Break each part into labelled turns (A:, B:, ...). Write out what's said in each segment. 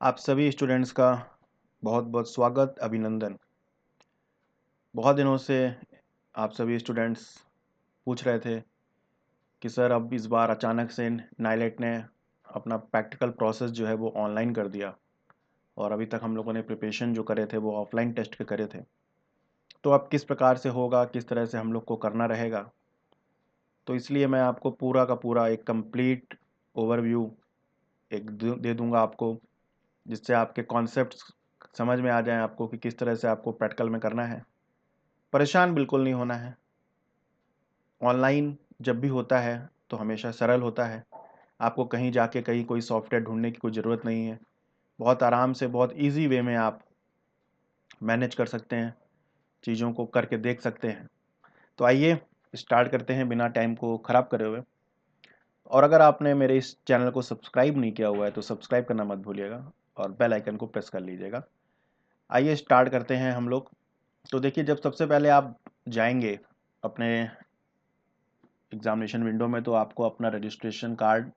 A: आप सभी स्टूडेंट्स का बहुत बहुत स्वागत अभिनंदन। बहुत दिनों से आप सभी स्टूडेंट्स पूछ रहे थे कि सर अब इस बार अचानक से नाइलेट ने अपना प्रैक्टिकल प्रोसेस जो है वो ऑनलाइन कर दिया और अभी तक हम लोगों ने प्रिपरेशन जो करे थे वो ऑफलाइन टेस्ट के करे थे। तो अब किस प्रकार से होगा, किस तरह से हम लोग को करना रहेगा, तो इसलिए मैं आपको पूरा का पूरा एक कंप्लीट ओवरव्यू दे दूंगा आपको, जिससे आपके कॉन्सेप्ट्स समझ में आ जाएं आपको कि किस तरह से आपको प्रैक्टिकल में करना है। परेशान बिल्कुल नहीं होना है। ऑनलाइन जब भी होता है तो हमेशा सरल होता है। आपको कहीं जाके कहीं कोई सॉफ्टवेयर ढूंढने की कोई ज़रूरत नहीं है। बहुत आराम से, बहुत इजी वे में आप मैनेज कर सकते हैं, चीज़ों को करके देख सकते हैं। तो आइए स्टार्ट करते हैं बिना टाइम को ख़राब करे हुए। और अगर आपने मेरे इस चैनल को सब्सक्राइब नहीं किया हुआ है तो सब्सक्राइब करना मत भूलिएगा और बेल आइकन को प्रेस कर लीजिएगा। आइए स्टार्ट करते हैं हम लोग। तो देखिए, जब सबसे पहले आप जाएंगे अपने एग्जामिनेशन विंडो में तो आपको अपना रजिस्ट्रेशन कार्ड,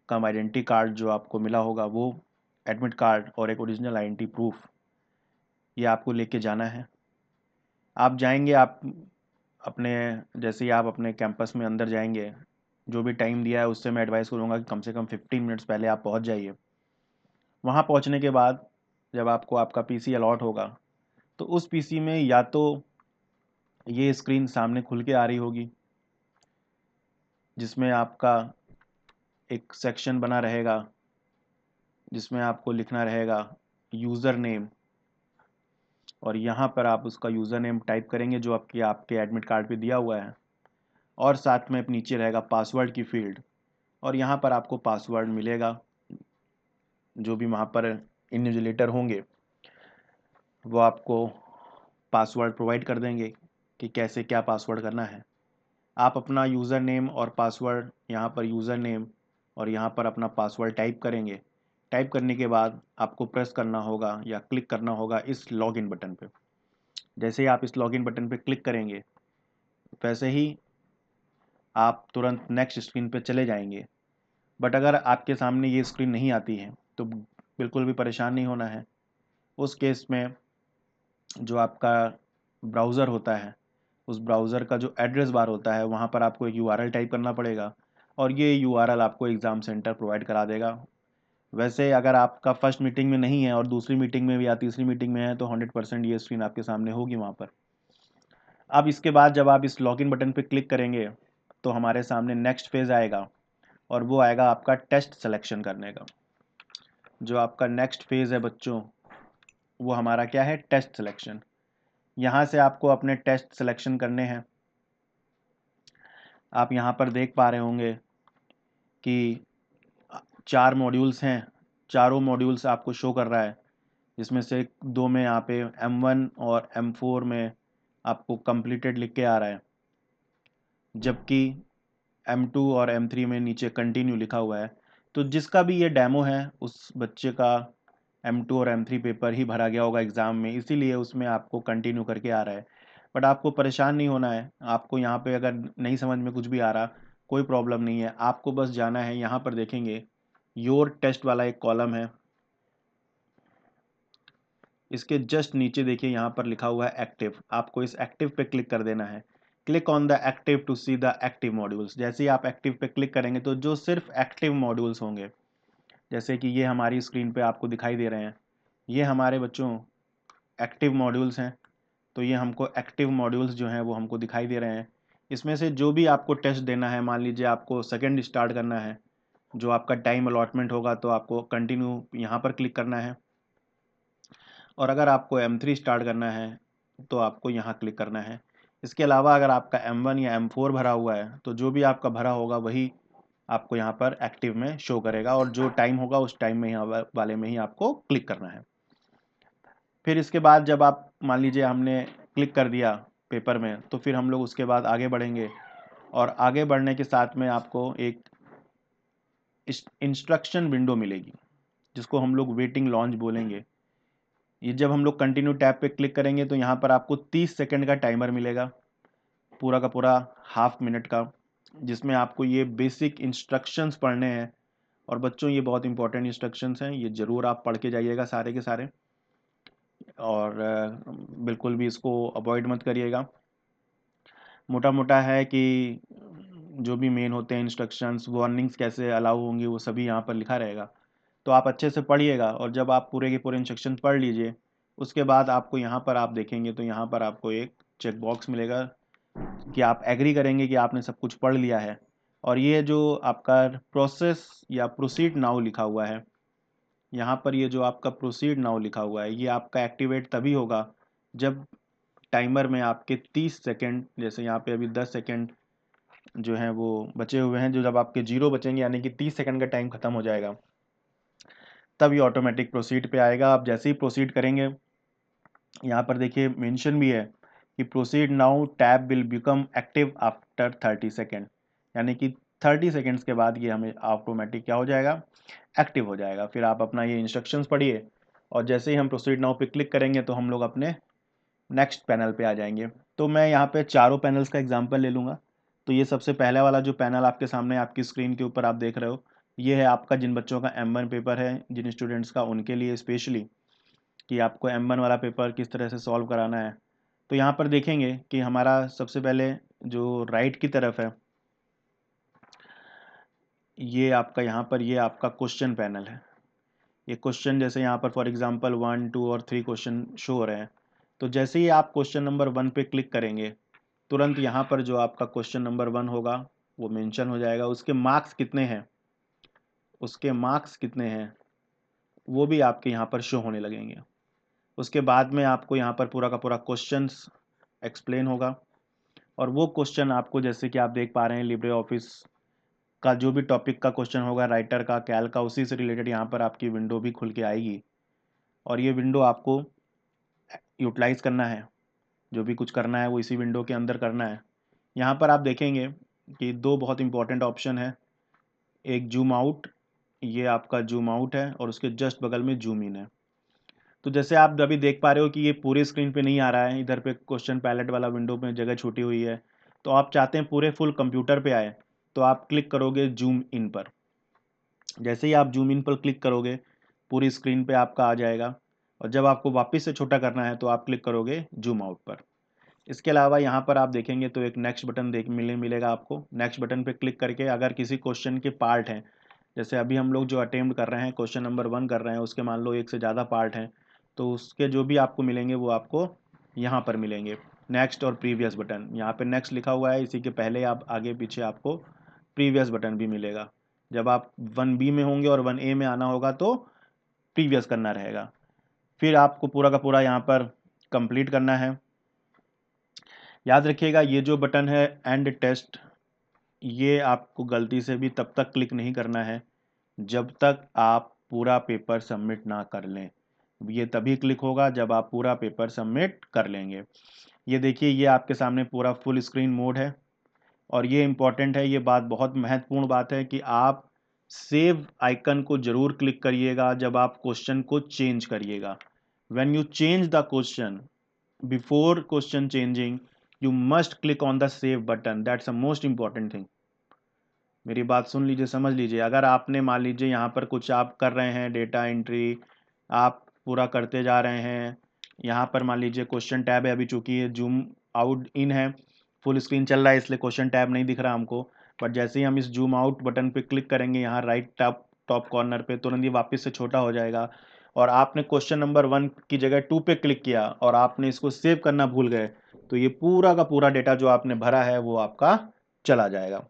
A: कम आइडेंटिटी कार्ड जो आपको मिला होगा वो, एडमिट कार्ड और एक ओरिजिनल आइडेंटिटी प्रूफ, ये आपको लेके जाना है। आप जाएंगे, आप अपने, जैसे ही आप अपने कैंपस में अंदर जाएंगे, जो भी टाइम दिया है उससे मैं एडवाइस करूँगा कि कम से कम 15 मिनट्स पहले आप पहुँच जाइए। वहाँ पहुँचने के बाद जब आपको आपका पीसी अलॉट होगा तो उस पीसी में या तो ये स्क्रीन सामने खुल के आ रही होगी जिसमें आपका एक सेक्शन बना रहेगा जिसमें आपको लिखना रहेगा यूज़र नेम, और यहाँ पर आप उसका यूज़र नेम टाइप करेंगे जो आपके एडमिट कार्ड पे दिया हुआ है, और साथ में नीचे रहेगा पासवर्ड की फील्ड, और यहाँ पर आपको पासवर्ड मिलेगा। जो भी वहाँ पर इन्विजिलेटर होंगे वो आपको पासवर्ड प्रोवाइड कर देंगे कि कैसे क्या पासवर्ड करना है। आप अपना यूज़र नेम और पासवर्ड, यहाँ पर यूज़र नेम और यहाँ पर अपना पासवर्ड टाइप करेंगे। टाइप करने के बाद आपको प्रेस करना होगा या क्लिक करना होगा इस लॉगिन बटन पे। जैसे ही आप इस लॉगिन बटन पे क्लिक करेंगे वैसे ही आप तुरंत नेक्स्ट स्क्रीन पे चले जाएंगे। बट अगर आपके सामने ये स्क्रीन नहीं आती है तो बिल्कुल भी परेशान नहीं होना है। उस केस में जो आपका ब्राउज़र होता है, उस ब्राउज़र का जो एड्रेस बार होता है वहाँ पर आपको एक यूआरएल टाइप करना पड़ेगा, और ये यूआरएल आपको एग्ज़ाम सेंटर प्रोवाइड करा देगा। वैसे अगर आपका फर्स्ट मीटिंग में नहीं है और दूसरी मीटिंग में या तीसरी मीटिंग में है तो 100% ये स्क्रीन आपके सामने होगी वहाँ पर। अब इसके बाद जब आप इस लॉगिन बटन पे क्लिक करेंगे तो हमारे सामने नेक्स्ट फेज़ आएगा, और वो आएगा आपका टेस्ट सिलेक्शन करने का। जो आपका नेक्स्ट फेज़ है बच्चों, वो हमारा क्या है, टेस्ट सिलेक्शन। यहाँ से आपको अपने टेस्ट सिलेक्शन करने हैं। आप यहाँ पर देख पा रहे होंगे कि 4 मॉड्यूल्स हैं, चारों मॉड्यूल्स आपको शो कर रहा है, जिसमें से 2 में यहाँ पे M1 और M4 में आपको completed लिख के आ रहा है, जबकि M2 और M3 में नीचे कंटिन्यू लिखा हुआ है। तो जिसका भी ये डेमो है उस बच्चे का M2 और M3 पेपर ही भरा गया होगा एग्ज़ाम में, इसीलिए उसमें आपको कंटिन्यू करके आ रहा है। बट आपको परेशान नहीं होना है। आपको यहाँ पे अगर नहीं समझ में कुछ भी आ रहा, कोई प्रॉब्लम नहीं है। आपको बस जाना है, यहाँ पर देखेंगे योर टेस्ट वाला एक कॉलम है, इसके जस्ट नीचे देखिए यहाँ पर लिखा हुआ है एक्टिव। आपको इस एक्टिव पे क्लिक कर देना है। Click on the active to see the active modules. जैसे ही आप एक्टिव पे क्लिक करेंगे तो जो सिर्फ एक्टिव मॉड्यूल्स होंगे, जैसे कि ये हमारी स्क्रीन पे आपको दिखाई दे रहे हैं, ये हमारे बच्चों एक्टिव मॉड्यूल्स हैं। तो ये हमको एक्टिव मॉड्यूल्स जो हैं वो हमको दिखाई दे रहे हैं। इसमें से जो भी आपको टेस्ट देना है, मान लीजिए आपको सेकेंड स्टार्ट करना है, जो आपका टाइम अलॉटमेंट होगा तो आपको कंटिन्यू यहाँ पर क्लिक करना है, और अगर आपको M3 स्टार्ट करना है तो आपको यहाँ क्लिक करना है। इसके अलावा अगर आपका M1 या M4 भरा हुआ है तो जो भी आपका भरा होगा वही आपको यहाँ पर एक्टिव में शो करेगा, और जो टाइम होगा उस टाइम में यहाँ वाले में ही आपको क्लिक करना है। फिर इसके बाद जब आप, मान लीजिए हमने क्लिक कर दिया पेपर में, तो फिर हम लोग उसके बाद आगे बढ़ेंगे, और आगे बढ़ने के साथ में आपको एक इंस्ट्रक्शन विंडो मिलेगी जिसको हम लोग वेटिंग लॉन्च बोलेंगे। ये जब हम लोग कंटिन्यू टैब पे क्लिक करेंगे तो यहाँ पर आपको 30 सेकंड का टाइमर मिलेगा, पूरा का पूरा हाफ मिनट का, जिसमें आपको ये बेसिक इंस्ट्रक्शंस पढ़ने हैं और बच्चों ये बहुत इंपॉर्टेंट इंस्ट्रक्शंस हैं, ये ज़रूर आप पढ़ के जाइएगा सारे के सारे, और बिल्कुल भी इसको अवॉइड मत करिएगा। मोटा मोटा है कि जो भी मेन होते हैं इंस्ट्रक्शंस, वार्निंग्स कैसे अलाउ होंगी, वो सभी यहाँ पर लिखा रहेगा। तो आप अच्छे से पढ़िएगा, और जब आप पूरे के पूरे इंस्ट्रक्शन पढ़ लीजिए, उसके बाद आपको यहाँ पर आप देखेंगे तो यहाँ पर आपको एक चेक बॉक्स मिलेगा कि आप एग्री करेंगे कि आपने सब कुछ पढ़ लिया है। और ये जो आपका प्रोसेस या प्रोसीड नाउ लिखा हुआ है, यहाँ पर ये जो आपका प्रोसीड नाउ लिखा हुआ है, ये आपका एक्टिवेट तभी होगा जब टाइमर में आपके 30 सेकंड, जैसे यहाँ पे अभी 10 सेकंड जो हैं वो बचे हुए हैं, जो जब आपके 0 बचेंगे यानी कि 30 सेकंड का टाइम खत्म हो जाएगा, तब ये ऑटोमेटिक प्रोसीड पे आएगा। आप जैसे ही प्रोसीड करेंगे, यहाँ पर देखिए मेंशन भी है कि proceed now tab will become active after 30 second, यानी कि 30 सेकेंड्स के बाद ये हमें ऑटोमेटिक क्या हो जाएगा, एक्टिव हो जाएगा। फिर आप अपना ये इंस्ट्रक्शंस पढ़िए, और जैसे ही हम प्रोसीड नाउ पे क्लिक करेंगे तो हम लोग अपने नेक्स्ट पैनल पे आ जाएंगे। तो मैं यहाँ पे चारों पैनल्स का एग्जांपल ले लूँगा। तो ये सबसे पहला वाला जो पैनल आपके सामने आपकी स्क्रीन के ऊपर आप देख रहे हो, ये है आपका जिन बच्चों का M1 पेपर है, जिन स्टूडेंट्स का, उनके लिए स्पेशली कि आपको M1 वाला पेपर किस तरह से सॉल्व कराना है। तो यहाँ पर देखेंगे कि हमारा सबसे पहले जो राइट की तरफ है, ये आपका यहाँ पर ये आपका क्वेश्चन पैनल है। ये क्वेश्चन जैसे यहाँ पर फॉर एग्जांपल 1, 2 और 3 क्वेश्चन शो हो रहे हैं। तो जैसे ही आप क्वेश्चन नंबर 1 पे क्लिक करेंगे, तुरंत यहाँ पर जो आपका क्वेश्चन नंबर 1 होगा वो मेंशन हो जाएगा। उसके मार्क्स कितने हैं, उसके मार्क्स कितने हैं वो भी आपके यहाँ पर शो होने लगेंगे। उसके बाद में आपको यहाँ पर पूरा का पूरा क्वेश्चंस एक्सप्लेन होगा, और वो क्वेश्चन आपको, जैसे कि आप देख पा रहे हैं, लिब्रे ऑफिस का जो भी टॉपिक का क्वेश्चन होगा, राइटर का, कैल का, उसी से रिलेटेड यहाँ पर आपकी विंडो भी खुल के आएगी, और ये विंडो आपको यूटिलाइज करना है। जो भी कुछ करना है वो इसी विंडो के अंदर करना है। यहाँ पर आप देखेंगे कि दो बहुत इंपॉर्टेंट ऑप्शन है, एक जूम आउट, ये आपका जूम आउट है, और उसके जस्ट बगल में जूम इन है। तो जैसे आप अभी देख पा रहे हो कि ये पूरे स्क्रीन पे नहीं आ रहा है, इधर पे क्वेश्चन पैलेट वाला विंडो में जगह छूटी हुई है। तो आप चाहते हैं पूरे फुल कंप्यूटर पे आए, तो आप क्लिक करोगे जूम इन पर। जैसे ही आप जूम इन पर क्लिक करोगे, पूरी स्क्रीन पे आपका आ जाएगा, और जब आपको वापस से छोटा करना है तो आप क्लिक करोगे जूम आउट पर। इसके अलावा यहाँ पर आप देखेंगे तो एक नेक्स्ट बटन मिलेगा आपको। नेक्स्ट बटन पे क्लिक करके अगर किसी क्वेश्चन के पार्ट हैं, जैसे अभी हम लोग जो अटेम्प्ट कर रहे हैं, क्वेश्चन नंबर 1 कर रहे हैं, उसके मान लो एक से ज़्यादा पार्ट हैं, तो उसके जो भी आपको मिलेंगे वो आपको यहाँ पर मिलेंगे। नेक्स्ट और प्रीवियस बटन, यहाँ पे नेक्स्ट लिखा हुआ है, इसी के पहले आप आगे पीछे आपको प्रीवियस बटन भी मिलेगा। जब आप 1B में होंगे और 1A में आना होगा तो प्रीवियस करना रहेगा। फिर आपको पूरा का पूरा यहाँ पर कंप्लीट करना है। याद रखिएगा ये जो बटन है एंड टेस्ट, ये आपको गलती से भी तब तक क्लिक नहीं करना है जब तक आप पूरा पेपर सबमिट ना कर लें। ये तभी क्लिक होगा जब आप पूरा पेपर सबमिट कर लेंगे। ये देखिए, ये आपके सामने पूरा फुल स्क्रीन मोड है, और ये इम्पॉर्टेंट है, ये बात बहुत महत्वपूर्ण बात है कि आप सेव आइकन को जरूर क्लिक करिएगा जब आप क्वेश्चन को चेंज करिएगा। When you change the question, before question changing, you must click on the save button. That's the most important thing. मेरी बात सुन लीजिए, समझ लीजिए। अगर आपने मान लीजिए यहाँ पर कुछ आप कर रहे हैं, डेटा एंट्री आप पूरा करते जा रहे हैं, यहाँ पर मान लीजिए क्वेश्चन टैब है, अभी चूंकि ये जूम आउट इन है, फुल स्क्रीन चल रहा है, इसलिए क्वेश्चन टैब नहीं दिख रहा हमको। बट जैसे ही हम इस जूम आउट बटन पे क्लिक करेंगे यहाँ राइट टॉप टॉप कॉर्नर पे, तुरंत ये वापस से छोटा हो जाएगा, और आपने क्वेश्चन नंबर 1 की जगह 2 पे क्लिक किया और आपने इसको सेव करना भूल गए, तो ये पूरा का पूरा डेटा जो आपने भरा है वो आपका चला जाएगा।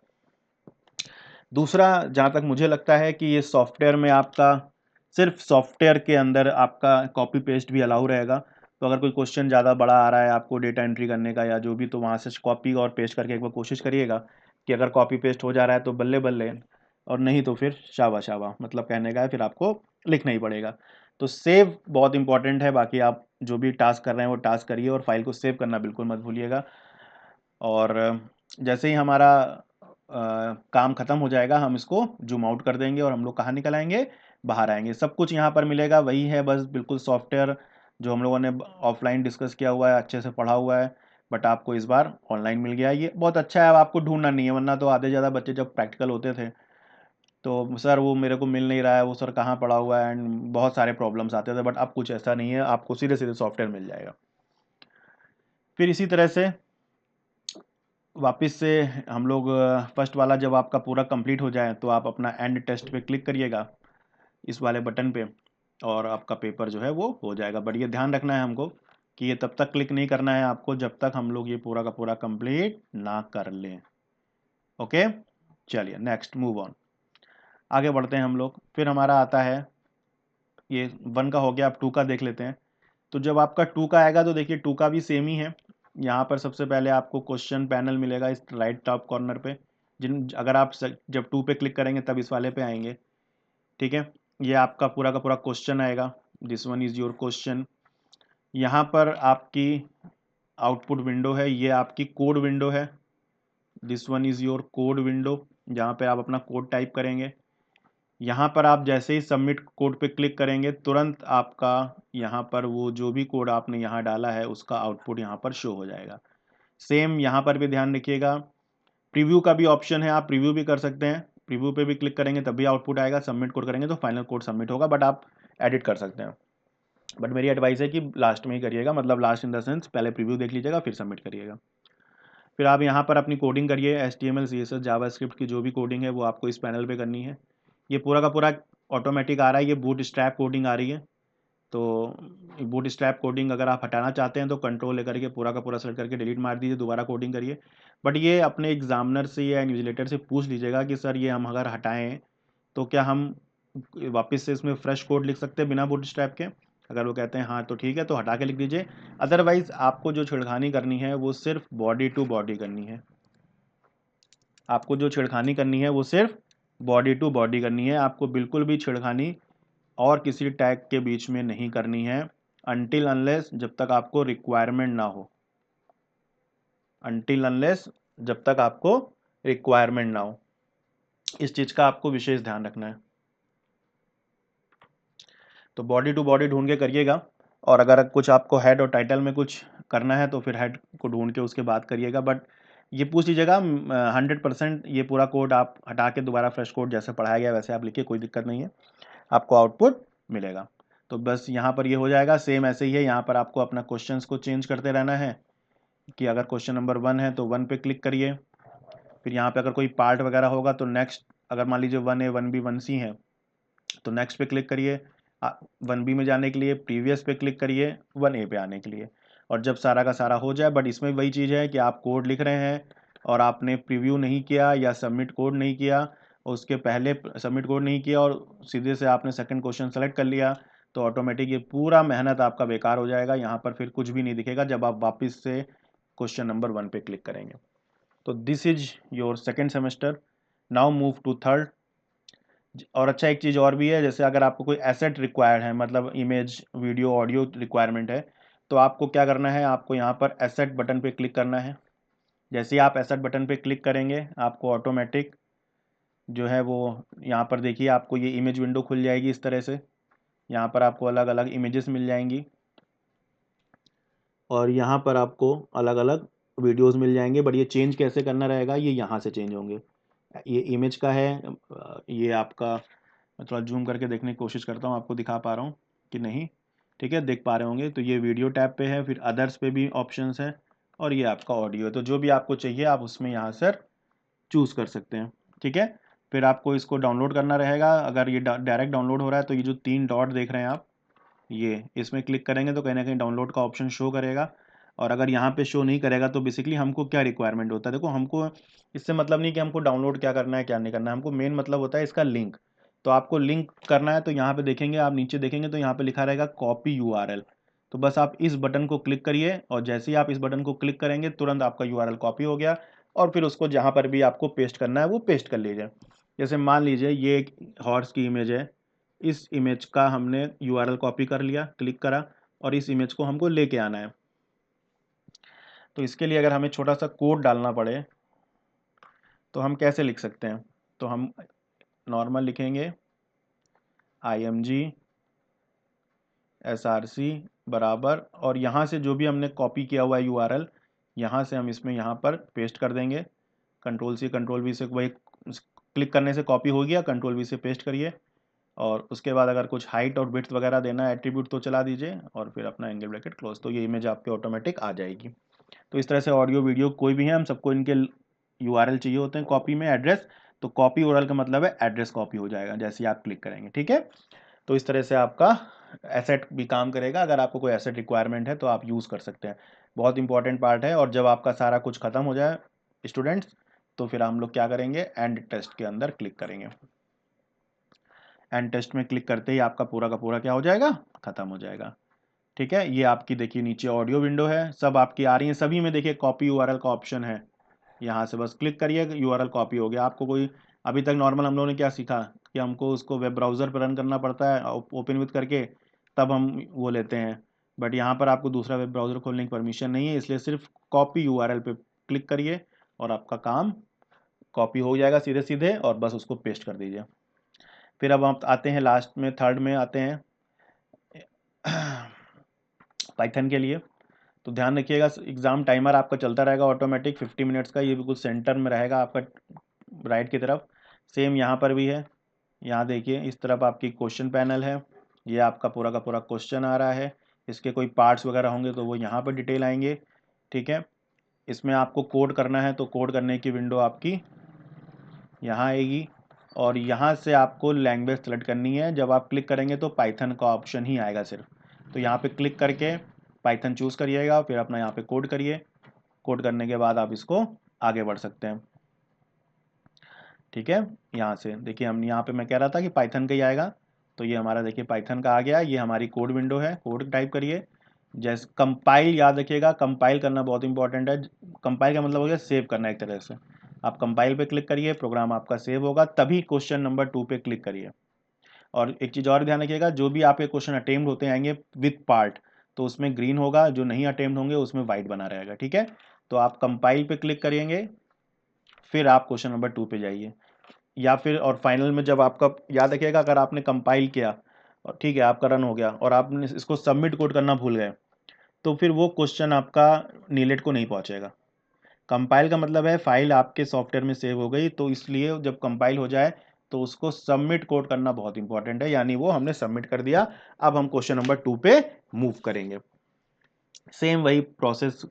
A: दूसरा, जहाँ तक मुझे लगता है कि ये सॉफ्टवेयर में आपका सिर्फ सॉफ्टवेयर के अंदर आपका कॉपी पेस्ट भी अलाउ रहेगा। तो अगर कोई क्वेश्चन ज़्यादा बड़ा आ रहा है आपको डेटा एंट्री करने का या जो भी, तो वहाँ से कॉपी और पेस्ट करके एक बार कोशिश करिएगा कि अगर कॉपी पेस्ट हो जा रहा है तो बल्ले बल्ले, और नहीं तो फिर शाबा शाबा, मतलब कहने का है फिर आपको लिखना ही पड़ेगा। तो सेव बहुत इंपॉर्टेंट है। बाकी आप जो भी टास्क कर रहे हैं वो टास्क करिए, और फाइल को सेव करना बिल्कुल मत भूलिएगा। और जैसे ही हमारा काम खत्म हो जाएगा, हम इसको जूम आउट कर देंगे और हम लोग कहाँ निकल आएंगे, बाहर आएंगे। सब कुछ यहाँ पर मिलेगा, वही है बस बिल्कुल सॉफ्टवेयर जो हम लोगों ने ऑफलाइन डिस्कस किया हुआ है, अच्छे से पढ़ा हुआ है, बट आपको इस बार ऑनलाइन मिल गया है। ये बहुत अच्छा है, अब आपको ढूंढना नहीं है, वरना तो आधे ज़्यादा बच्चे जब प्रैक्टिकल होते थे तो सर वो मेरे को मिल नहीं रहा है, वो सर कहाँ पड़ा हुआ है, एंड बहुत सारे प्रॉब्लम्स आते थे। बट अब कुछ ऐसा नहीं है, आपको सीधे सीधे सॉफ्टवेयर मिल जाएगा। फिर इसी तरह से वापस से हम लोग फर्स्ट वाला जब आपका पूरा कंप्लीट हो जाए तो आप अपना एंड टेस्ट पे क्लिक करिएगा, इस वाले बटन पे, और आपका पेपर जो है वो हो जाएगा। बट ये ध्यान रखना है हमको कि ये तब तक क्लिक नहीं करना है आपको जब तक हम लोग ये पूरा का पूरा कंप्लीट ना कर लें। ओके, चलिए नेक्स्ट मूव ऑन, आगे बढ़ते हैं हम लोग। फिर हमारा आता है, ये 1 का हो गया, अब 2 का देख लेते हैं। तो जब आपका 2 का आएगा तो देखिए 2 का भी सेम ही है। यहाँ पर सबसे पहले आपको क्वेश्चन पैनल मिलेगा इस राइट टॉप कॉर्नर पे। अगर आप जब 2 पे क्लिक करेंगे तब इस वाले पे आएंगे। ठीक है, ये आपका पूरा का पूरा क्वेश्चन आएगा, this one is your question. यहाँ पर आपकी आउटपुट विंडो है, ये आपकी कोड विंडो है, this one is your code window, जहाँ पे आप अपना कोड टाइप करेंगे। यहाँ पर आप जैसे ही सबमिट कोड पे क्लिक करेंगे तुरंत आपका यहाँ पर वो जो भी कोड आपने यहाँ डाला है उसका आउटपुट यहाँ पर शो हो जाएगा। सेम यहाँ पर भी ध्यान रखिएगा, प्रीव्यू का भी ऑप्शन है, आप प्रीव्यू भी कर सकते हैं। प्रीव्यू पे भी क्लिक करेंगे तब भी आउटपुट आएगा, सबमिट कोड करेंगे तो फाइनल कोड सबमिट होगा, बट आप एडिट कर सकते हैं। बट मेरी एडवाइस है कि लास्ट में ही करिएगा, मतलब लास्ट इन द सेंस पहले प्रीव्यू देख लीजिएगा फिर सबमिट करिएगा। फिर आप यहाँ पर अपनी कोडिंग करिए, HTML CSS जावास्क्रिप्ट की जो भी कोडिंग है वो आपको इस पैनल पे करनी है। ये पूरा का पूरा ऑटोमेटिक आ रहा है, ये बूटस्ट्रैप कोडिंग आ रही है। तो बूटस्ट्रैप कोडिंग अगर आप हटाना चाहते हैं तो कंट्रोल लेकर के पूरा का पूरा सेलेक्ट करके डिलीट मार दीजिए, दोबारा कोडिंग करिए। बट ये अपने एग्जामिनर से या इन्विजिलेटर से पूछ लीजिएगा कि सर ये हम अगर हटाएं तो क्या हम वापस से इसमें फ्रेश कोड लिख सकते हैं बिना बूटस्ट्रैप के। अगर वो कहते हैं हाँ तो ठीक है, तो हटा के लिख दीजिए। अदरवाइज आपको जो छिड़खानी करनी है वो सिर्फ बॉडी टू बॉडी करनी है। आपको जो छिड़खानी करनी है वो सिर्फ बॉडी टू बॉडी करनी है, आपको बिल्कुल भी छिड़खानी और किसी टैग के बीच में नहीं करनी है, अनटिल अनलेस जब तक आपको रिक्वायरमेंट ना हो। अनटिल अनलेस जब तक आपको रिक्वायरमेंट ना हो, इस चीज़ का आपको विशेष ध्यान रखना है। तो बॉडी टू बॉडी ढूंढ के करिएगा, और अगर कुछ आपको हेड और टाइटल में कुछ करना है तो फिर हेड को ढूंढ के उसके बाद करिएगा। बट ये पूछ लीजिएगा 100% ये पूरा कोड आप हटा के दोबारा फ्रेश कोड जैसे पढ़ाया गया वैसे आप लिखिए, कोई दिक्कत नहीं है, आपको आउटपुट मिलेगा। तो बस यहाँ पर ये हो जाएगा, सेम ऐसे ही है। यहाँ पर आपको अपना क्वेश्चंस को चेंज करते रहना है कि अगर क्वेश्चन नंबर 1 है तो 1 पे क्लिक करिए। फिर यहाँ पे अगर कोई पार्ट वगैरह होगा तो नेक्स्ट, अगर मान लीजिए 1A 1B 1C है तो नेक्स्ट पे क्लिक करिए। 1B में जाने के लिए प्रीवियस पे क्लिक करिए, 1A पे आने के लिए। और जब सारा का सारा हो जाए, बट इसमें वही चीज़ है कि आप कोड लिख रहे हैं और आपने प्रीव्यू नहीं किया या सबमिट कोड नहीं किया, उसके पहले सबमिट कोड नहीं किया और सीधे से आपने सेकंड क्वेश्चन सेलेक्ट कर लिया, तो ऑटोमेटिक ये पूरा मेहनत आपका बेकार हो जाएगा। यहाँ पर फिर कुछ भी नहीं दिखेगा जब आप वापस से क्वेश्चन नंबर 1 पे क्लिक करेंगे। तो this is your second semester, now move to third. और अच्छा एक चीज़ और भी है, जैसे अगर आपको कोई एसेट रिक्वायर्ड है, मतलब इमेज वीडियो ऑडियो रिक्वायरमेंट है, तो आपको क्या करना है, आपको यहाँ पर एसेट बटन पे क्लिक करना है। जैसे ही आप एसेट बटन पे क्लिक करेंगे आपको ऑटोमेटिक जो है वो यहाँ पर देखिए आपको ये इमेज विंडो खुल जाएगी इस तरह से। यहाँ पर आपको अलग अलग इमेजेस मिल जाएंगी और यहाँ पर आपको अलग अलग वीडियोस मिल जाएंगे। बट ये चेंज कैसे करना रहेगा, ये यहाँ से चेंज होंगे। ये इमेज का है, ये आपका, मैं थोड़ा जूम करके देखने की कोशिश करता हूँ, आपको दिखा पा रहा हूँ कि नहीं। ठीक है, देख पा रहे होंगे। तो ये वीडियो टैब पे है, फिर अदर्स पे भी ऑप्शंस है, और ये आपका ऑडियो है। तो जो भी आपको चाहिए आप उसमें यहाँ से चूज़ कर सकते हैं। ठीक है, फिर आपको इसको डाउनलोड करना रहेगा। अगर ये डायरेक्ट डाउनलोड हो रहा है तो ये जो 3 डॉट देख रहे हैं आप, ये इसमें क्लिक करेंगे तो कहीं ना कहीं डाउनलोड का ऑप्शन शो करेगा। और अगर यहाँ पे शो नहीं करेगा तो बेसिकली हमको क्या रिक्वायरमेंट होता है, देखो हमको इससे मतलब नहीं कि हमको डाउनलोड क्या करना है क्या नहीं करना है, हमको मेन मतलब होता है इसका लिंक। तो आपको लिंक करना है तो यहाँ पे देखेंगे, आप नीचे देखेंगे तो यहाँ पे लिखा रहेगा कॉपी URL। तो बस आप इस बटन को क्लिक करिए और जैसे ही आप इस बटन को क्लिक करेंगे तुरंत आपका URL कॉपी हो गया। और फिर उसको जहाँ पर भी आपको पेस्ट करना है वो पेस्ट कर लीजिए। जैसे मान लीजिए ये एक हॉर्स की इमेज है, इस इमेज का हमने URL कॉपी कर लिया, क्लिक करा, और इस इमेज को हमको लेके आना है। तो इसके लिए अगर हमें छोटा सा कोड डालना पड़े तो हम कैसे लिख सकते हैं, तो हम नॉर्मल लिखेंगे IMG SRC बराबर, और यहाँ से जो भी हमने कॉपी किया हुआ है URL, यहाँ से हम इसमें यहाँ पर पेस्ट कर देंगे। कंट्रोल C कंट्रोल V से वही क्लिक करने से कॉपी हो गया, कंट्रोल वी से पेस्ट करिए, और उसके बाद अगर कुछ हाइट और विड्थ वगैरह देना है एट्रीब्यूट तो चला दीजिए, और फिर अपना एंगल ब्रैकेट क्लोज, तो ये इमेज आपके ऑटोमेटिक आ जाएगी। तो इस तरह से ऑडियो वीडियो कोई भी है, हम सबको इनके यूआरएल चाहिए होते हैं कॉपी में, एड्रेस, तो कॉपी यूआरएल का मतलब है एड्रेस कॉपी हो जाएगा जैसे ही आप क्लिक करेंगे, ठीक है। तो इस तरह से आपका एसेट भी काम करेगा, अगर आपको कोई एसेट रिक्वायरमेंट है तो आप यूज़ कर सकते हैं, बहुत इंपॉर्टेंट पार्ट है। और जब आपका सारा कुछ खत्म हो जाए स्टूडेंट्स, तो फिर हम लोग क्या करेंगे, एंड टेस्ट के अंदर क्लिक करेंगे। एंड टेस्ट में क्लिक करते ही आपका पूरा का पूरा क्या हो जाएगा, खत्म हो जाएगा, ठीक है। ये आपकी देखिए नीचे ऑडियो विंडो है, सब आपकी आ रही है, सभी में देखिए कॉपी यूआरएल का ऑप्शन है, यहाँ से बस क्लिक करिए, यूआरएल कॉपी हो गया। आपको कोई अभी तक नॉर्मल हम लोगों ने क्या सीखा कि हमको उसको वेब ब्राउज़र पर रन करना पड़ता है ओपन विथ करके, तब हम वो लेते हैं, बट यहाँ पर आपको दूसरा वेब ब्राउज़र खोलने की परमिशन नहीं है, इसलिए सिर्फ कॉपी यूआरएल पे क्लिक करिए और आपका काम कॉपी हो जाएगा सीधे सीधे, और बस उसको पेस्ट कर दीजिए। फिर अब हम आते हैं लास्ट में, थर्ड में आते हैं पाइथन के लिए। तो ध्यान रखिएगा, एग्ज़ाम टाइमर आपका चलता रहेगा ऑटोमेटिक 50 मिनट्स का, ये बिल्कुल सेंटर में रहेगा आपका राइट की तरफ। सेम यहाँ पर भी है, यहाँ देखिए इस तरफ आपकी क्वेश्चन पैनल है, ये आपका पूरा का पूरा क्वेश्चन आ रहा है, इसके कोई पार्ट्स वगैरह होंगे तो वो यहाँ पर डिटेल आएंगे, ठीक है। इसमें आपको कोड करना है तो कोड करने की विंडो आपकी यहाँ आएगी, और यहाँ से आपको लैंग्वेज सेलेक्ट करनी है, जब आप क्लिक करेंगे तो पाइथन का ऑप्शन ही आएगा सिर्फ, तो यहाँ पे क्लिक करके पाइथन चूज़ करिएगा, फिर अपना यहाँ पे कोड करिए, कोड करने के बाद आप इसको आगे बढ़ सकते हैं, ठीक है। यहाँ से देखिए, हम यहाँ पे मैं कह रहा था कि पाइथन का ही आएगा, तो ये हमारा देखिए पाइथन का आ गया, ये हमारी कोड विंडो है, कोड टाइप करिए। जैसे कंपाइल, याद रखिएगा कंपाइल करना बहुत इंपॉर्टेंट है, कंपाइल का मतलब हो गया सेव करना एक तरह से। आप कंपाइल पे क्लिक करिए, प्रोग्राम आपका सेव होगा, तभी क्वेश्चन नंबर 2 पे क्लिक करिए। और एक चीज़ और ध्यान रखिएगा, जो भी आपके क्वेश्चन अटेम्प्ट होते आएंगे विथ पार्ट, तो उसमें ग्रीन होगा, जो नहीं अटेम्प्ट होंगे उसमें वाइट बना रहेगा, ठीक है। तो आप कंपाइल पे क्लिक करेंगे, फिर आप क्वेश्चन नंबर 2 पे जाइए, या फिर और फाइनल में जब आपका, याद रखिएगा अगर आपने कंपाइल किया और ठीक है आपका रन हो गया और आपने इसको सबमिट कोड करना भूल गए, तो फिर वो क्वेश्चन आपका नीलेट को नहीं पहुंचेगा। कंपाइल का मतलब है फाइल आपके सॉफ्टवेयर में सेव हो गई, तो इसलिए जब कंपाइल हो जाए तो उसको सबमिट कोड करना बहुत इंपॉर्टेंट है, यानी वो हमने सबमिट कर दिया, अब हम क्वेश्चन नंबर 2 पे मूव करेंगे। सेम वही प्रोसेस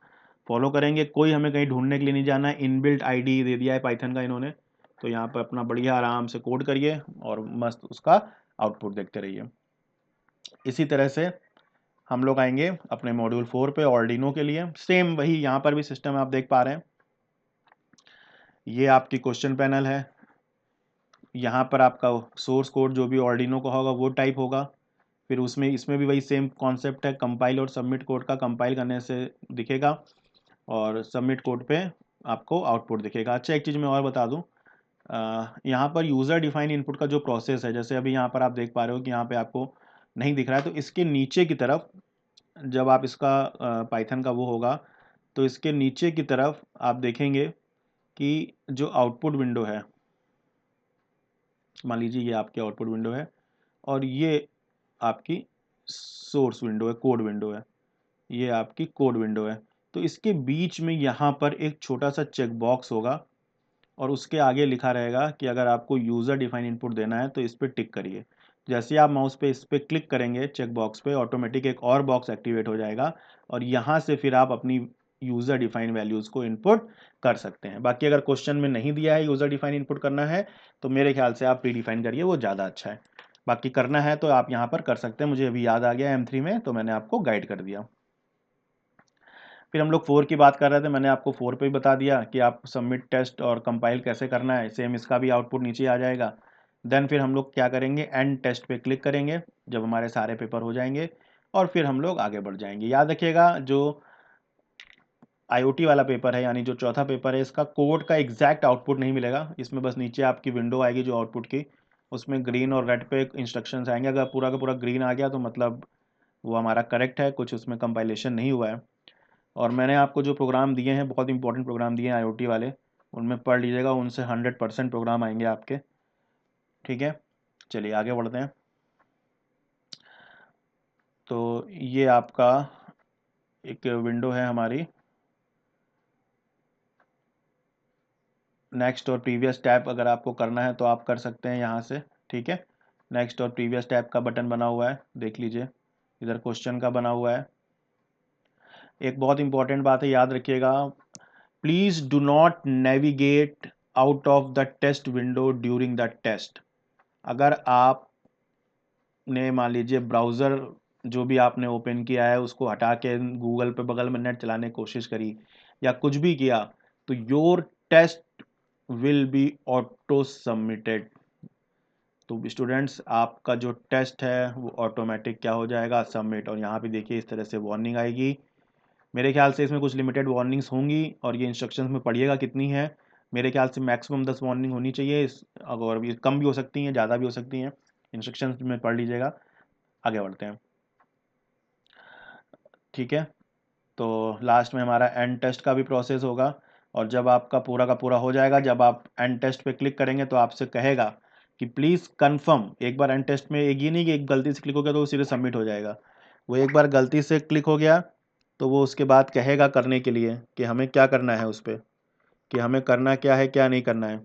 A: फॉलो करेंगे, कोई हमें कहीं ढूंढने के लिए नहीं जाना है, इनबिल्ट आईडी दे दिया है पाइथन का इन्होंने, तो यहाँ पर अपना बढ़िया आराम से कोड करिए और मस्त उसका आउटपुट देखते रहिए। इसी तरह से हम लोग आएंगे अपने मॉड्यूल 4 पे ऑर्डिनो के लिए, सेम वही यहाँ पर भी सिस्टम आप देख पा रहे हैं, ये आपकी क्वेश्चन पैनल है, यहाँ पर आपका सोर्स कोड जो भी ऑर्डिनो का होगा वो टाइप होगा, फिर उसमें इसमें भी वही सेम कॉन्सेप्ट है, कंपाइल और सबमिट कोड का, कंपाइल करने से दिखेगा और सबमिट कोड पे आपको आउटपुट दिखेगा। अच्छा एक चीज़ मैं और बता दूं, यहाँ पर यूज़र डिफाइन इनपुट का जो प्रोसेस है, जैसे अभी यहाँ पर आप देख पा रहे हो कि यहाँ पे आपको नहीं दिख रहा है, तो इसके नीचे की तरफ जब आप इसका पाइथन का वो होगा, तो इसके नीचे की तरफ आप देखेंगे कि जो आउटपुट विंडो है, मान लीजिए ये आपकी आउटपुट विंडो है और ये आपकी सोर्स विंडो है, कोड विंडो है, ये आपकी कोड विंडो है, तो इसके बीच में यहाँ पर एक छोटा सा चेक बॉक्स होगा और उसके आगे लिखा रहेगा कि अगर आपको यूज़र डिफाइन इनपुट देना है तो इस पर टिक करिए। जैसे ही आप माउस पे इस पर क्लिक करेंगे चेक बॉक्स पे, ऑटोमेटिक एक और बॉक्स एक्टिवेट हो जाएगा और यहाँ से फिर आप अपनी यूज़र डिफाइन वैल्यूज़ को इनपुट कर सकते हैं। बाकी अगर क्वेश्चन में नहीं दिया है यूज़र डिफाइन इनपुट करना है तो मेरे ख्याल से आप प्री डिफाइन करिए, वो ज़्यादा अच्छा है। बाकी करना है तो आप यहाँ पर कर सकते हैं, मुझे अभी याद आ गया M3 में, तो मैंने आपको गाइड कर दिया। फिर हम लोग 4 की बात कर रहे थे, मैंने आपको 4 पे ही बता दिया कि आप सबमिट टेस्ट और कंपाइल कैसे करना है, सेम इसका भी आउटपुट नीचे आ जाएगा। देन फिर हम लोग क्या करेंगे, एंड टेस्ट पे क्लिक करेंगे जब हमारे सारे पेपर हो जाएंगे, और फिर हम लोग आगे बढ़ जाएंगे। याद रखिएगा जो IoT वाला पेपर है, यानी जो चौथा पेपर है, इसका कोड का एग्जैक्ट आउटपुट नहीं मिलेगा, इसमें बस नीचे आपकी विंडो आएगी जो आउटपुट की, उसमें ग्रीन और रेड पे इंस्ट्रक्शंस आएंगे, अगर पूरा का पूरा ग्रीन आ गया तो मतलब वो हमारा करेक्ट है, कुछ उसमें कंपाइलेशन नहीं हुआ है। और मैंने आपको जो प्रोग्राम दिए हैं, बहुत इंपॉर्टेंट प्रोग्राम दिए हैं IoT वाले, उनमें पढ़ लीजिएगा, उनसे 100% प्रोग्राम आएंगे आपके, ठीक है। चलिए आगे बढ़ते हैं। तो ये आपका एक विंडो है हमारी, नेक्स्ट और प्रीवियस टैब अगर आपको करना है तो आप कर सकते हैं यहाँ से, ठीक है। नेक्स्ट और प्रीवियस टैब का बटन बना हुआ है, देख लीजिए, इधर क्वेश्चन का बना हुआ है। एक बहुत इंपॉर्टेंट बात है, याद रखिएगा, please do not navigate out of the test window during the test. अगर आपने मान लीजिए ब्राउज़र जो भी आपने ओपन किया है उसको हटा के गूगल पे बगल में नेट चलाने की कोशिश करी या कुछ भी किया, तो your test will be auto submitted. तो स्टूडेंट्स आपका जो टेस्ट है वो ऑटोमेटिक क्या हो जाएगा, सबमिट। और यहाँ पे देखिए इस तरह से वार्निंग आएगी। मेरे ख्याल से इसमें कुछ लिमिटेड वार्निंग्स होंगी और ये इंस्ट्रक्शंस में पढ़िएगा कितनी है। मेरे ख्याल से मैक्सिमम 10 वार्निंग होनी चाहिए, और ये कम भी हो सकती हैं, ज़्यादा भी हो सकती हैं। इंस्ट्रक्शंस में पढ़ लीजिएगा। आगे बढ़ते हैं, ठीक है। तो लास्ट में हमारा एंड टेस्ट का भी प्रोसेस होगा, और जब आपका पूरा का पूरा हो जाएगा, जब आप एंड टेस्ट पे क्लिक करेंगे तो आपसे कहेगा कि प्लीज़ कंफर्म। एक बार एंड टेस्ट में एक ये नहीं कि एक गलती से क्लिक हो गया तो वो सीधे सबमिट हो जाएगा। वो एक बार गलती से क्लिक हो गया तो वो उसके बाद कहेगा करने के लिए कि हमें क्या करना है, उस पर कि हमें करना क्या है क्या नहीं करना है।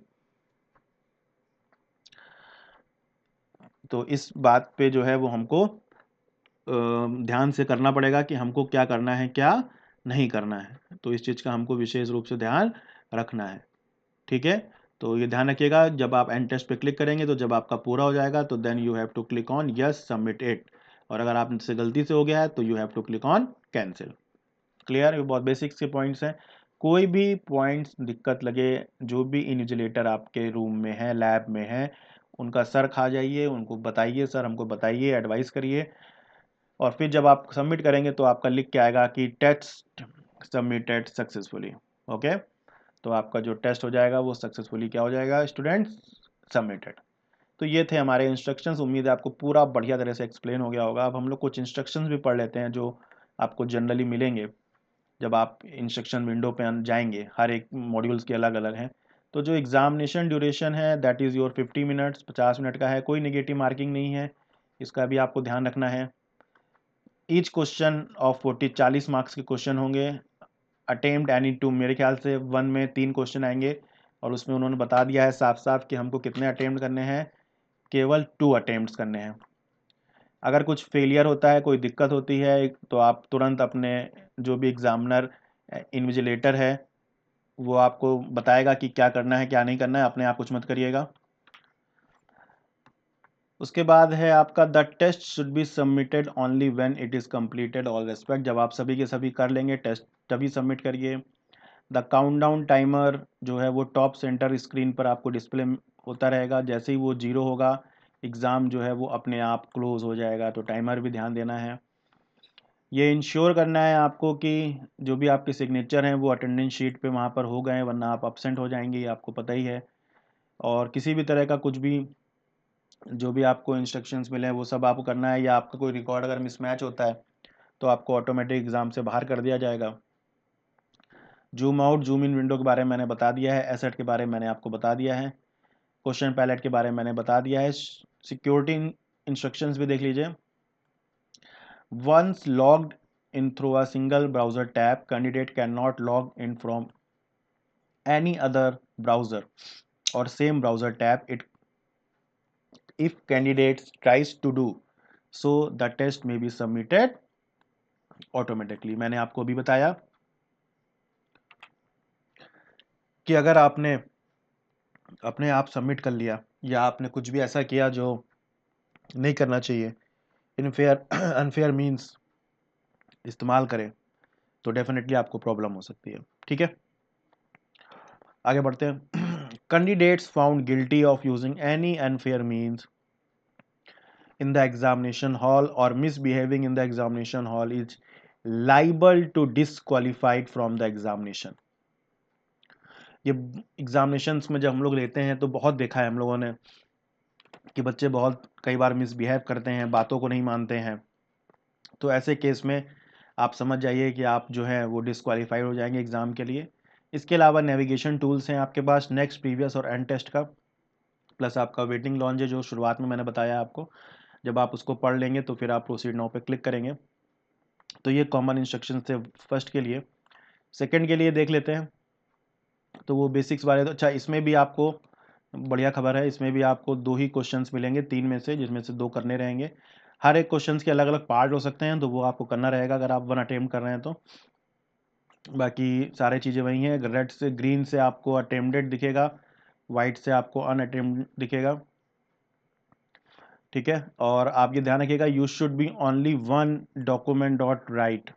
A: तो इस बात पे जो है वो हमको ध्यान से करना पड़ेगा कि हमको क्या करना है क्या नहीं करना है। तो इस चीज़ का हमको विशेष रूप से ध्यान रखना है, ठीक है। तो ये ध्यान रखिएगा, जब आप एंड टेस्ट पे क्लिक करेंगे तो जब आपका पूरा हो जाएगा तो then you have to click on yes submit it, और अगर आपसे गलती से हो गया है तो you have to click on cancel. Clear, ये बहुत बेसिक्स के पॉइंट्स हैं। कोई भी पॉइंट्स दिक्कत लगे, जो भी इन्विजिलेटर आपके रूम में है, लैब में है, उनका सर खा जाइए, उनको बताइए, सर हमको बताइए, एडवाइस करिए। और फिर जब आप सबमिट करेंगे तो आपका लिख के आएगा कि टेस्ट सबमिटेड सक्सेसफुली। ओके, तो आपका जो टेस्ट हो जाएगा वो सक्सेसफुली क्या हो जाएगा स्टूडेंट्स, सबमिटेड। तो ये थे हमारे इंस्ट्रक्शंस। उम्मीद है आपको पूरा बढ़िया तरह से एक्सप्लेन हो गया होगा। अब हम लोग कुछ इंस्ट्रक्शंस भी पढ़ लेते हैं जो आपको जनरली मिलेंगे जब आप इंस्ट्रक्शन विंडो पे जाएंगे। हर एक मॉड्यूल्स के अलग अलग हैं। तो जो एग्जामिनेशन ड्यूरेशन है that is your 50 minutes, 50 minute का है, कोई नेगेटिव मार्किंग नहीं है, इसका भी आपको ध्यान रखना है। ईच क्वेश्चन ऑफ 40 मार्क्स के क्वेश्चन होंगे। अटेम्प्ट एनी टू, मेरे ख्याल से 1 में 3 क्वेश्चन आएंगे, और उसमें उन्होंने बता दिया है साफ साफ कि हमको कितने अटेम्प्ट करने हैं, केवल 2 अटेम्प्ट्स करने हैं। अगर कुछ फेलियर होता है, कोई दिक्कत होती है, तो आप तुरंत अपने जो भी एग्जामिनर इन्विजिलेटर है वो आपको बताएगा कि क्या करना है क्या नहीं करना है, अपने आप कुछ मत करिएगा। उसके बाद है आपका the test should be submitted only when it is completed all respect. जब आप सभी के सभी कर लेंगे टेस्ट तभी सबमिट करिए। द काउंटडाउन टाइमर जो है वो टॉप सेंटर स्क्रीन पर आपको डिस्प्ले होता रहेगा। जैसे ही वो 0 होगा एग्ज़ाम जो है वो अपने आप क्लोज हो जाएगा, तो टाइमर भी ध्यान देना है। ये इंश्योर करना है आपको कि जो भी आपके सिग्नेचर हैं वो अटेंडेंस शीट पे वहाँ पर हो गए, वरना आप अपसेंट हो जाएंगे, ये आपको पता ही है। और किसी भी तरह का कुछ भी जो भी आपको इंस्ट्रक्शंस मिले हैं वो सब आपको करना है, या आपका कोई रिकॉर्ड अगर मिसमैच होता है तो आपको ऑटोमेटिक एग्ज़ाम से बाहर कर दिया जाएगा। Zoom out zoom in window के बारे में मैंने बता दिया है, एसेट के बारे में मैंने आपको बता दिया है, क्वेश्चन पैलेट के बारे में मैंने बता दिया है। सिक्योरिटी इंस्ट्रक्शंस भी देख लीजिए। Once logged in through a single browser tab, candidate can not log in from any other browser और same browser tab it if candidate tries to do so the test may be submitted automatically। मैंने आपको अभी बताया कि अगर आपने अपने आप सबमिट कर लिया या आपने कुछ भी ऐसा किया जो नहीं करना चाहिए, इनफेयर अनफेयर मीन्स इस्तेमाल करें, तो डेफिनेटली आपको प्रॉब्लम हो सकती है, ठीक है। आगे बढ़ते हैं। Candidates found guilty of using any unfair means in the examination hall or misbehaving in the examination hall is liable to disqualified from the examination। ये एग्जामिनेशंस में जब हम लोग लेते हैं तो बहुत देखा है हम लोगों ने कि बच्चे बहुत कई बार मिसबिहेव करते हैं, बातों को नहीं मानते हैं। तो ऐसे केस में आप समझ जाइए कि आप जो है वो डिस्क्वालीफाइड हो जाएंगे एग्ज़ाम के लिए। इसके अलावा नेविगेशन टूल्स हैं आपके पास, नेक्स्ट, प्रीवियस और एंड टेस्ट का, प्लस आपका वेटिंग लॉन्च है जो शुरुआत में मैंने बताया आपको। जब आप उसको पढ़ लेंगे तो फिर आप प्रोसीड नाउ पे क्लिक करेंगे। तो ये कॉमन इंस्ट्रक्शन थे फर्स्ट के लिए। सेकंड के लिए देख लेते हैं। तो वो बेसिक्स वाले तो अच्छा, इसमें भी आपको बढ़िया खबर है, इसमें भी आपको 2 ही क्वेश्चंस मिलेंगे 3 में से, जिसमें से 2 करने रहेंगे। हर एक क्वेश्चंस के अलग अलग पार्ट हो सकते हैं, तो वो आपको करना रहेगा अगर आप 1 अटेम्प्ट कर रहे हैं तो। बाकी सारी चीज़ें वही हैं। रेड से ग्रीन से आपको अटेम्प्टेड दिखेगा, वाइट से आपको अनअटेम्प्टेड दिखेगा, ठीक है। और आप ये ध्यान रखिएगा, you should be only one document dot write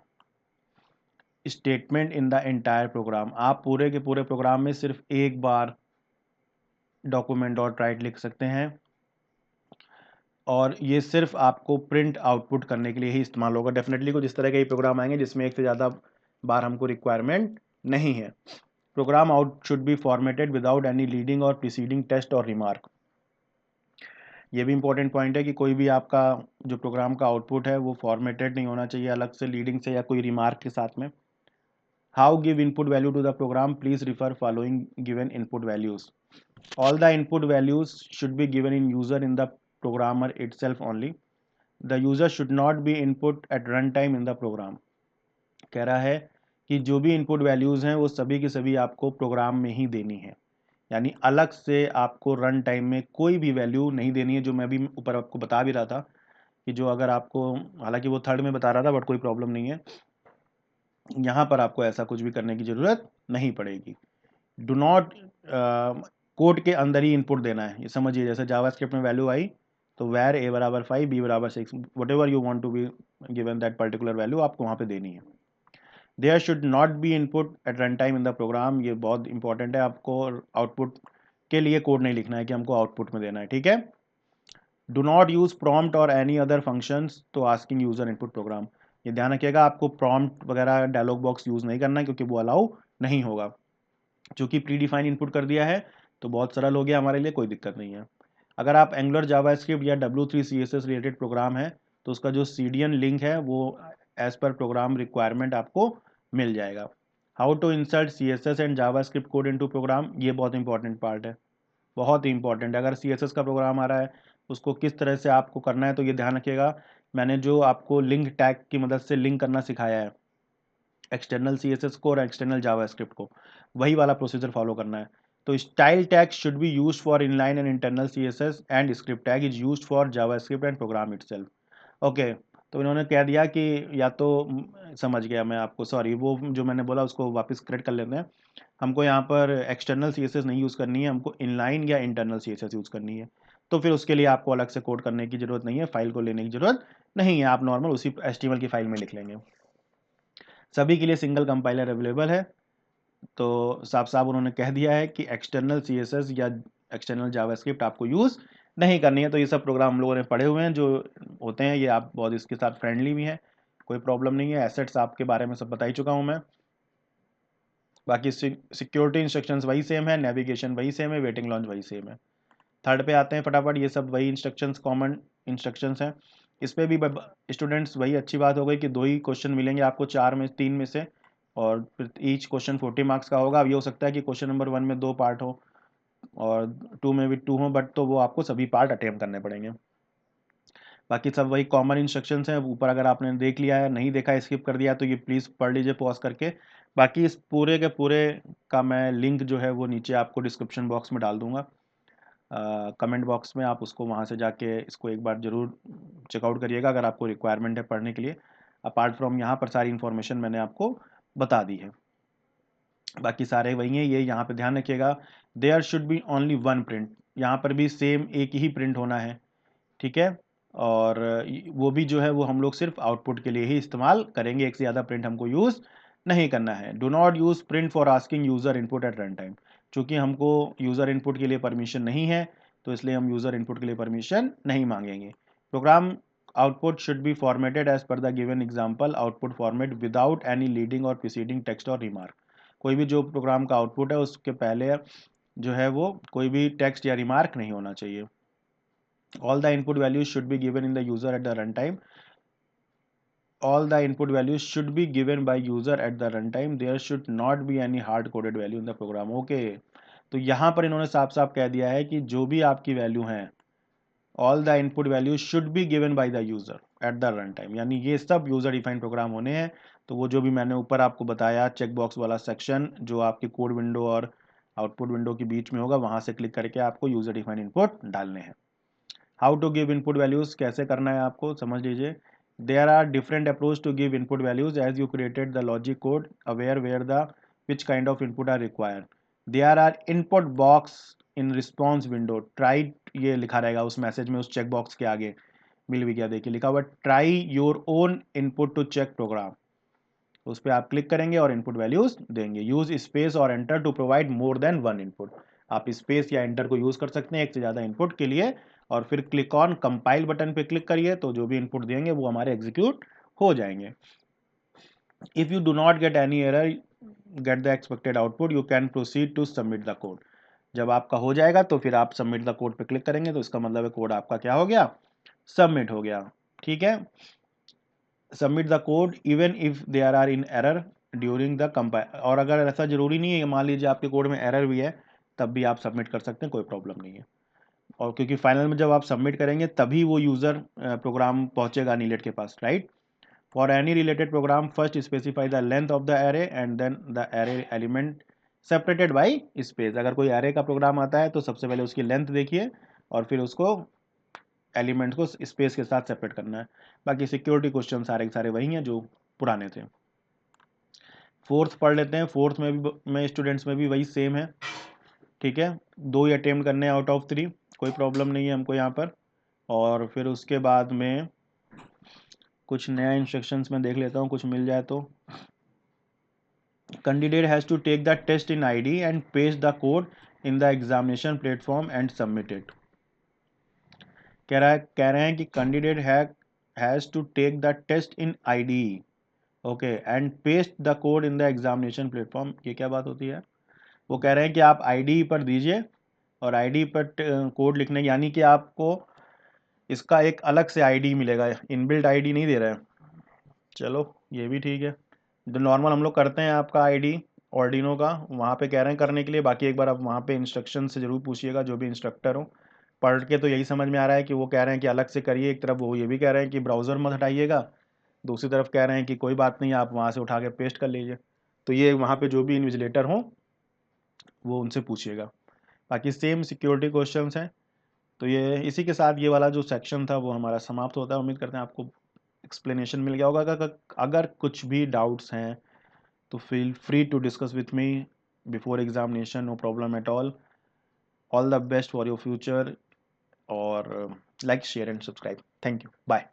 A: statement in the entire program. आप पूरे के पूरे प्रोग्राम में सिर्फ एक बार डॉक्यूमेंट डॉट राइट लिख सकते हैं, और ये सिर्फ आपको प्रिंट आउटपुट करने के लिए ही इस्तेमाल होगा। डेफिनेटली कुछ इस तरह के ही प्रोग्राम आएंगे जिसमें एक से ज़्यादा बार हमको रिक्वायरमेंट नहीं है। Program out should be formatted without any leading और प्रीसीडिंग टेस्ट और रिमार्क। ये भी इंपॉर्टेंट पॉइंट है कि कोई भी आपका जो प्रोग्राम का आउटपुट है वो फॉर्मेटेड नहीं होना चाहिए अलग से लीडिंग से या कोई रिमार्क के साथ में। How give input value to the program, please refer following given input values. All the input values should be given in user in the programmer itself only. The user should not be input at runtime in the program. कह रहा है कि जो भी input values हैं वो सभी की सभी आपको प्रोग्राम में ही देनी है, यानी अलग से आपको रन टाइम में कोई भी वैल्यू नहीं देनी है। जो मैं भी ऊपर आपको बता भी रहा था कि जो अगर आपको, हालांकि वो थर्ड में बता रहा था बट कोई प्रॉब्लम नहीं है, यहाँ पर आपको ऐसा कुछ भी करने की ज़रूरत नहीं पड़ेगी। डू नॉट कोड के अंदर ही इनपुट देना है, ये समझिए। जैसे जावास्क्रिप्ट में वैल्यू आई तो वैर a बराबर 5 b बराबर 6, whatever you want to be given that particular value आपको वहाँ पे देनी है। There should not be input at run time in the program, ये बहुत इंपॉर्टेंट है। आपको आउटपुट के लिए कोड नहीं लिखना है कि हमको आउटपुट में देना है, ठीक है। डू नॉट यूज प्रॉम्प्ट और एनी अदर फंक्शंस तो आस्किंग यूजर इनपुट प्रोग्राम। ये ध्यान रखिएगा, आपको प्रॉम्प्ट वगैरह डायलॉग बॉक्स यूज़ नहीं करना है क्योंकि वो अलाउ नहीं होगा। चूँकि प्री डिफाइन इनपुट कर दिया है तो बहुत सरल हो गया हमारे लिए, कोई दिक्कत नहीं है। अगर आप एंगुलर जावास्क्रिप्ट या W3 CSS रिलेटेड प्रोग्राम है तो उसका जो CDN लिंक है वो एज पर प्रोग्राम रिक्वायरमेंट आपको मिल जाएगा। How to insert CSS and JavaScript code into program, ये बहुत इंपॉर्टेंट पार्ट है, बहुत ही इंपॉर्टेंट है। अगर CSS का प्रोग्राम आ रहा है उसको किस तरह से आपको करना है, तो ये ध्यान रखिएगा, मैंने जो आपको लिंक टैग की मदद से लिंक करना सिखाया है एक्सटर्नल CSS को और एक्सटर्नल जावास्क्रिप्ट को, वही वाला प्रोसीजर फॉलो करना है। तो style tag should be used for inline and internal CSS and script tag is used for JavaScript and program itself. Okay, तो इन्होंने कह दिया कि या तो समझ गया मैं आपको, सॉरी वो जो मैंने बोला उसको वापस करेक्ट कर लेते हैं। हमको यहाँ पर एक्सटर्नल CSS नहीं यूज़ करनी है, हमको इनलाइन या इंटरनल CSS यूज़ करनी है। तो फिर उसके लिए आपको अलग से कोड करने की ज़रूरत नहीं है, फाइल को लेने की ज़रूरत नहीं है, आप नॉर्मल उसी HTML की फाइल में लिख लेंगे। सभी के लिए सिंगल कंपाइलर अवेलेबल है। तो साफ साफ उन्होंने कह दिया है कि एक्सटर्नल CSS या एक्सटर्नल जावास्क्रिप्ट आपको यूज़ नहीं करनी है। तो ये सब प्रोग्राम हम लोगों ने पढ़े हुए हैं जो होते हैं, ये आप बहुत इसके साथ फ्रेंडली भी हैं, कोई प्रॉब्लम नहीं है। एसेट्स आपके बारे में सब बता ही चुका हूँ मैं। बाकी सिक्योरिटी इंस्ट्रक्शंस वही सेम है, नेविगेशन वही सेम है, वेटिंग लॉन्च वही सेम है। थर्ड पे आते हैं फटाफट, ये सब वही इंस्ट्रक्शंस, कॉमन इंस्ट्रक्शंस हैं। इस पर भी स्टूडेंट्स वही अच्छी बात हो गई कि 2 ही क्वेश्चन मिलेंगे आपको 4 में 3 में से, और फिर ईच क्वेश्चन 40 मार्क्स का होगा। अब ये हो सकता है कि क्वेश्चन नंबर 1 में 2 पार्ट हो और 2 में भी 2 हो, बट तो वो आपको सभी पार्ट अटेम्प्ट करने पड़ेंगे। बाकी सब वही कॉमन इंस्ट्रक्शंस हैं। ऊपर अगर आपने देख लिया है, नहीं देखा, स्किप कर दिया, तो ये प्लीज़ पढ़ लीजिए पॉज करके। बाकी इस पूरे के पूरे का मैं लिंक जो है वो नीचे आपको डिस्क्रिप्शन बॉक्स में डाल दूंगा, कमेंट बॉक्स में। आप उसको वहाँ से जाके इसको एक बार ज़रूर चेकआउट करिएगा अगर आपको रिक्वायरमेंट है पढ़ने के लिए। अपार्ट फ्रॉम यहाँ पर सारी इन्फॉर्मेशन मैंने आपको बता दी है, बाकी सारे वही हैं। ये यहाँ पे ध्यान रखिएगा, there should be only one print, यहाँ पर भी सेम एक ही प्रिंट होना है, ठीक है। और वो भी जो है वो हम लोग सिर्फ आउटपुट के लिए ही इस्तेमाल करेंगे, एक से ज़्यादा प्रिंट हमको यूज़ नहीं करना है। Do not use print for asking user input at run time, चूँकि हमको यूज़र इनपुट के लिए परमिशन नहीं है तो इसलिए हम यूज़र इनपुट के लिए परमिशन नहीं मांगेंगे। Program output should be formatted as per the given example output format without any leading और प्रीसीडिंग टेक्स्ट और रिमार्क। कोई भी जो प्रोग्राम का आउटपुट है उसके पहले जो है वो कोई भी टेक्स्ट या रिमार्क नहीं होना चाहिए। All the input values should be given in the user at the runtime. All the input values should be given by user at the runtime. There should not be any hard coded value in the program. Okay. तो यहाँ पर इन्होंने साफ साफ कह दिया है कि जो भी आपकी वैल्यू हैं, all the input values should be given by the user at the runtime, यानी ये सब यूजर डिफाइंड प्रोग्राम होने हैं। तो वो जो भी मैंने ऊपर आपको बताया चेक बॉक्स वाला सेक्शन जो आपके कोड विंडो और आउटपुट विंडो के बीच में होगा, वहाँ से क्लिक करके आपको यूज़र डिफाइंड इनपुट डालने हैं। How to give input values, कैसे करना है आपको समझ लीजिए। There are different approach to give input values as you created the logic code aware where the which kind of input are required. There are input box in response window, try ये लिखा रहेगा उस message में, उस check box के आगे मिल भी गया, देखिए लिखा हुआ try your own input to check program, उस पर आप क्लिक करेंगे और इनपुट वैल्यूज देंगे। यूज स्पेस और enter to provide more than one input, आप स्पेस या एंटर को यूज कर सकते हैं एक से ज़्यादा इनपुट के लिए। और फिर क्लिक ऑन कंपाइल बटन पे क्लिक करिए, तो जो भी इनपुट देंगे वो हमारे एग्जीक्यूट हो जाएंगे। If you do not get any error get the expected output you can proceed to submit the code. जब आपका हो जाएगा तो फिर आप सबमिट द कोड पे क्लिक करेंगे, तो इसका मतलब है कोड आपका क्या हो गया, सबमिट हो गया। ठीक है, submit the code even if there are in error during the compile, और अगर ऐसा जरूरी नहीं है, मान लीजिए आपके कोड में एरर भी है, तब भी आप सबमिट कर सकते हैं, कोई प्रॉब्लम नहीं है। और क्योंकि फाइनल में जब आप सबमिट करेंगे तभी वो यूज़र प्रोग्राम पहुंचेगा नीलेट के पास, right. For any related program first specify the length of the array and then the array element separated by space. अगर कोई एरे का प्रोग्राम आता है तो सबसे पहले उसकी लेंथ देखिए और फिर उसको एलिमेंट को स्पेस के साथ सेपरेट करना है। बाकी सिक्योरिटी क्वेश्चन सारे के सारे वही हैं जो पुराने थे। फोर्थ पढ़ लेते हैं, फोर्थ में स्टूडेंट्स में भी वही सेम है। ठीक है, 2 ही अटेम्प्ट करने हैं आउट ऑफ 3, कोई प्रॉब्लम नहीं है हमको यहाँ पर। और फिर उसके बाद में कुछ नया इंस्ट्रक्शंस में देख लेता हूँ, कुछ मिल जाए तो। Candidate has to take the test in ID and paste the code in the examination platform and submit it. कह रहे हैं कि candidate has to take the test in ID, okay, and paste the code in the examination platform. ये क्या बात होती है, वो कह रहे हैं कि आप आईडी पर दीजिए और आईडी पर कोड लिखने, यानी कि आपको इसका एक अलग से आईडी मिलेगा, इनबिल्ट आईडी नहीं दे रहा है। चलो ये भी ठीक है, जो नॉर्मल हम लोग करते हैं आपका आईडी ऑर्डिनो का, वहाँ पे कह रहे हैं करने के लिए। बाकी एक बार आप वहाँ पे इंस्ट्रक्शन से ज़रूर पूछिएगा जो भी इंस्ट्रक्टर हो। पढ़ के तो यही समझ में आ रहा है कि वो कह रहे हैं कि अलग से करिए, एक तरफ वो ये भी कह रहे हैं कि ब्राउज़र मत हटाइएगा, दूसरी तरफ कह रहे हैं कि कोई बात नहीं आप वहाँ से उठा के पेस्ट कर लीजिए। तो ये वहाँ पे जो भी इन्विजिलेटर हों वो उनसे पूछिएगा। बाकी सेम सिक्योरिटी क्वेश्चंस हैं। तो ये इसी के साथ ये वाला जो सेक्शन था वो हमारा समाप्त होता है। उम्मीद करते हैं आपको एक्सप्लेनेशन मिल गया होगा। अगर कुछ भी डाउट्स हैं तो feel free to discuss with me before examination, no problem at all the best for your future. और like share and subscribe. Thank you, bye.